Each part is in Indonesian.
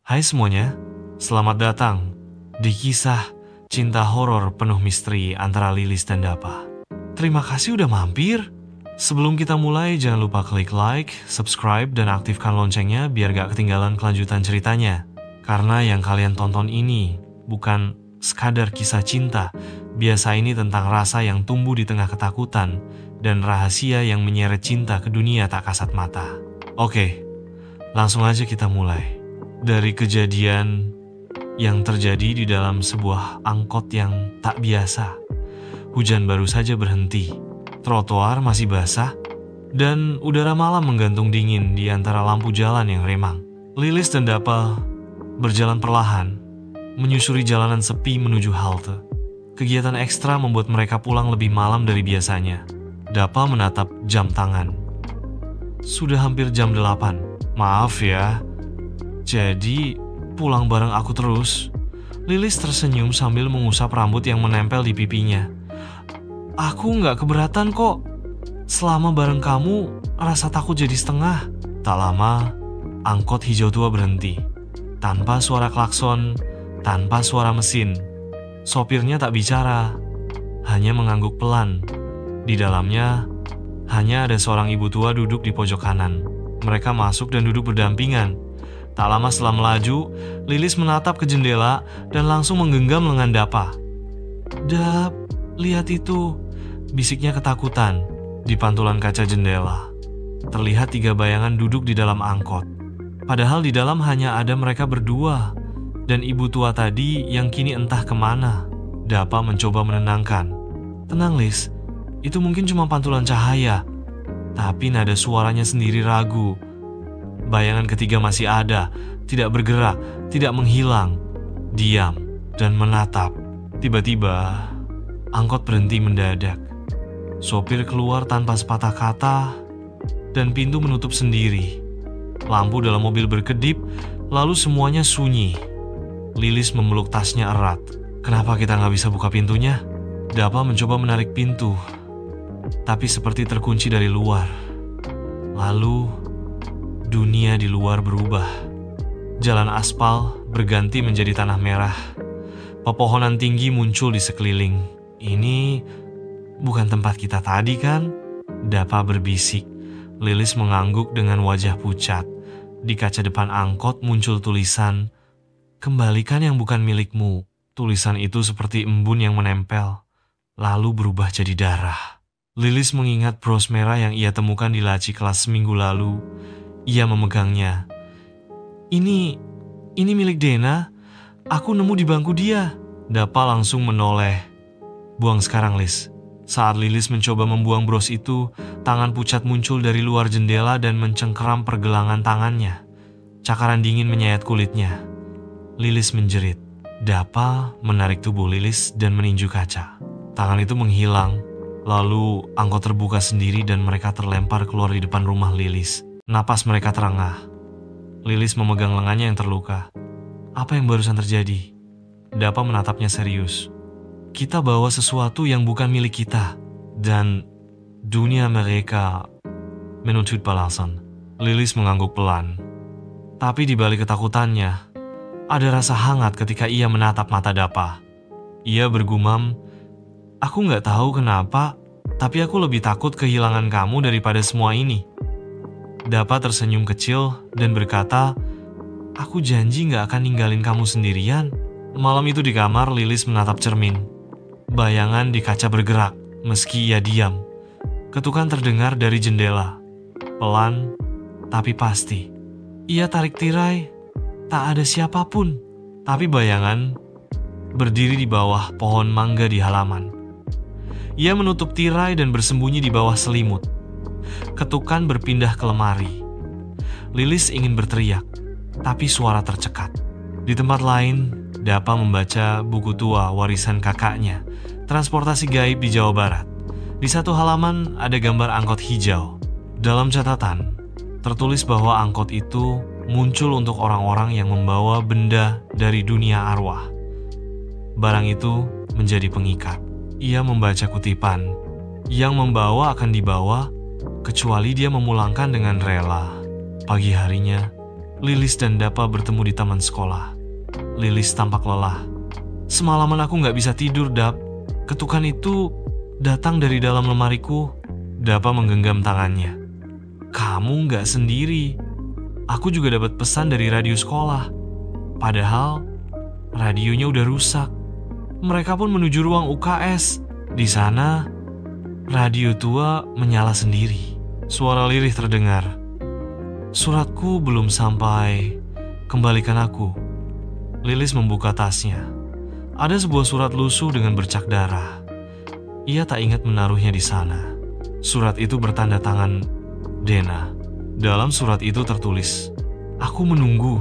Hai semuanya, selamat datang di kisah cinta horor penuh misteri antara Lilis dan Dapa. Terima kasih udah mampir. Sebelum kita mulai, jangan lupa klik like, subscribe, dan aktifkan loncengnya biar gak ketinggalan kelanjutan ceritanya. Karena yang kalian tonton ini bukan sekadar kisah cinta, biasa ini tentang rasa yang tumbuh di tengah ketakutan dan rahasia yang menyeret cinta ke dunia tak kasat mata. Oke, langsung aja kita mulai. Dari kejadian yang terjadi di dalam sebuah angkot yang tak biasa. Hujan baru saja berhenti, trotoar masih basah, dan udara malam menggantung dingin di antara lampu jalan yang remang. Lilis dan Dapa berjalan perlahan, menyusuri jalanan sepi menuju halte. Kegiatan ekstra membuat mereka pulang lebih malam dari biasanya. Dapa menatap jam tangan. Sudah hampir jam 8. Maaf ya, jadi pulang bareng aku terus. Lilis tersenyum sambil mengusap rambut yang menempel di pipinya. Aku nggak keberatan kok. Selama bareng kamu, rasa takut jadi setengah. Tak lama, angkot hijau tua berhenti. Tanpa suara klakson, tanpa suara mesin. Sopirnya tak bicara, hanya mengangguk pelan. Di dalamnya, hanya ada seorang ibu tua duduk di pojok kanan. Mereka masuk dan duduk berdampingan. Tak lama setelah melaju, Lilis menatap ke jendela dan langsung menggenggam lengan Dapa. "Dap, lihat itu," bisiknya ketakutan. Di pantulan kaca jendela, terlihat 3 bayangan duduk di dalam angkot. Padahal di dalam hanya ada mereka berdua dan ibu tua tadi yang kini entah kemana. Dapa mencoba menenangkan. "Tenang Lis, itu mungkin cuma pantulan cahaya." Tapi nada suaranya sendiri ragu. Bayangan ketiga masih ada, tidak bergerak, tidak menghilang, diam dan menatap. Tiba-tiba, angkot berhenti mendadak. Sopir keluar tanpa sepatah kata, dan pintu menutup sendiri. Lampu dalam mobil berkedip, lalu semuanya sunyi. Lilis memeluk tasnya erat. "Kenapa kita nggak bisa buka pintunya?" Dapa mencoba menarik pintu, tapi seperti terkunci dari luar. Lalu, dunia di luar berubah. Jalan aspal berganti menjadi tanah merah. Pepohonan tinggi muncul di sekeliling. "Ini bukan tempat kita tadi kan?" Dapa berbisik. Lilis mengangguk dengan wajah pucat. Di kaca depan angkot muncul tulisan, "Kembalikan yang bukan milikmu." Tulisan itu seperti embun yang menempel, lalu berubah jadi darah. Lilis mengingat bros merah yang ia temukan di laci kelas seminggu lalu. Ia memegangnya. Ini milik Dena. Aku nemu di bangku dia." Dapa langsung menoleh. "Buang sekarang, Lis." Saat Lilis mencoba membuang bros itu, tangan pucat muncul dari luar jendela dan mencengkeram pergelangan tangannya. Cakaran dingin menyayat kulitnya. Lilis menjerit. Dapa menarik tubuh Lilis dan meninju kaca. Tangan itu menghilang. Lalu angkot terbuka sendiri dan mereka terlempar keluar di depan rumah Lilis. Napas mereka terengah. Lilis memegang lengannya yang terluka. "Apa yang barusan terjadi?" Dapa menatapnya serius. "Kita bawa sesuatu yang bukan milik kita. Dan dunia mereka menuntut balasan." Lilis mengangguk pelan. Tapi di balik ketakutannya, ada rasa hangat ketika ia menatap mata Dapa. Ia bergumam, "Aku nggak tahu kenapa, tapi aku lebih takut kehilangan kamu daripada semua ini." Dapa tersenyum kecil dan berkata, "Aku janji gak akan ninggalin kamu sendirian." Malam itu di kamar, Lilis menatap cermin. Bayangan di kaca bergerak, meski ia diam. Ketukan terdengar dari jendela. Pelan, tapi pasti. Ia tarik tirai, tak ada siapapun. Tapi bayangan berdiri di bawah pohon mangga di halaman. Ia menutup tirai dan bersembunyi di bawah selimut. Ketukan berpindah ke lemari. Lilis ingin berteriak, tapi suara tercekat. Di tempat lain, Dapa membaca buku tua warisan kakaknya, Transportasi Gaib di Jawa Barat. Di satu halaman ada gambar angkot hijau. Dalam catatan, tertulis bahwa angkot itu muncul untuk orang-orang yang membawa benda dari dunia arwah. Barang itu menjadi pengikat. Ia membaca kutipan, "Yang membawa akan dibawa, kecuali dia memulangkan dengan rela." Pagi harinya, Lilis dan Dapa bertemu di taman sekolah. Lilis tampak lelah. Semalaman aku gak bisa tidur, Dap. Ketukan itu datang dari dalam lemariku. Dapa menggenggam tangannya. Kamu gak sendiri. Aku juga dapat pesan dari radio sekolah. Padahal radionya udah rusak. Mereka pun menuju ruang UKS. Di sana, radio tua menyala sendiri. Suara lirih terdengar. Suratku belum sampai. Kembalikan aku. Lilis membuka tasnya. Ada sebuah surat lusuh dengan bercak darah. Ia tak ingat menaruhnya di sana. Surat itu bertanda tangan Dena. Dalam surat itu tertulis, "Aku menunggu,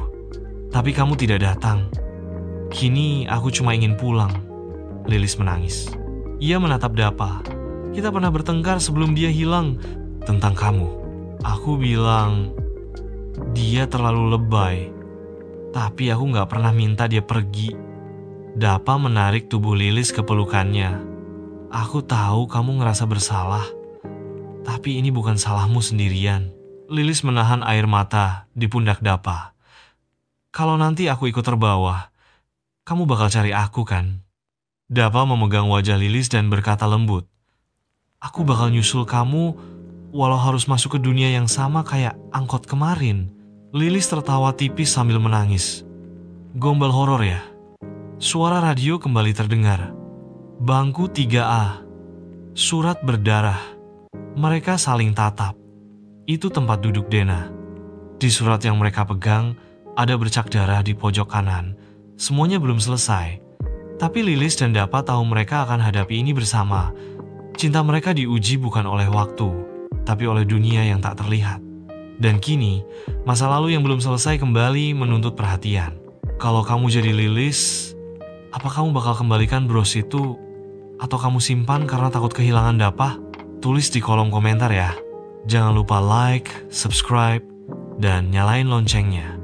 tapi kamu tidak datang. Kini aku cuma ingin pulang." Lilis menangis. Ia menatap Dapa. Kita pernah bertengkar sebelum dia hilang tentang kamu. Aku bilang dia terlalu lebay, tapi aku gak pernah minta dia pergi. Dapa menarik tubuh Lilis ke pelukannya. Aku tahu kamu ngerasa bersalah, tapi ini bukan salahmu sendirian. Lilis menahan air mata di pundak Dapa. Kalau nanti aku ikut terbawa, kamu bakal cari aku kan? Dapa memegang wajah Lilis dan berkata lembut, aku bakal nyusul kamu walau harus masuk ke dunia yang sama kayak angkot kemarin. Lilis tertawa tipis sambil menangis. Gombal horor ya? Suara radio kembali terdengar. Bangku 3A. Surat berdarah. Mereka saling tatap. Itu tempat duduk Dena. Di surat yang mereka pegang, ada bercak darah di pojok kanan. Semuanya belum selesai. Tapi Lilis dan Dapa tahu mereka akan hadapi ini bersama. Cinta mereka diuji bukan oleh waktu, tapi oleh dunia yang tak terlihat. Dan kini, masa lalu yang belum selesai kembali menuntut perhatian. Kalau kamu jadi Lilis, apa kamu bakal kembalikan bros itu? Atau kamu simpan karena takut kehilangan Dapa? Tulis di kolom komentar ya. Jangan lupa like, subscribe, dan nyalain loncengnya.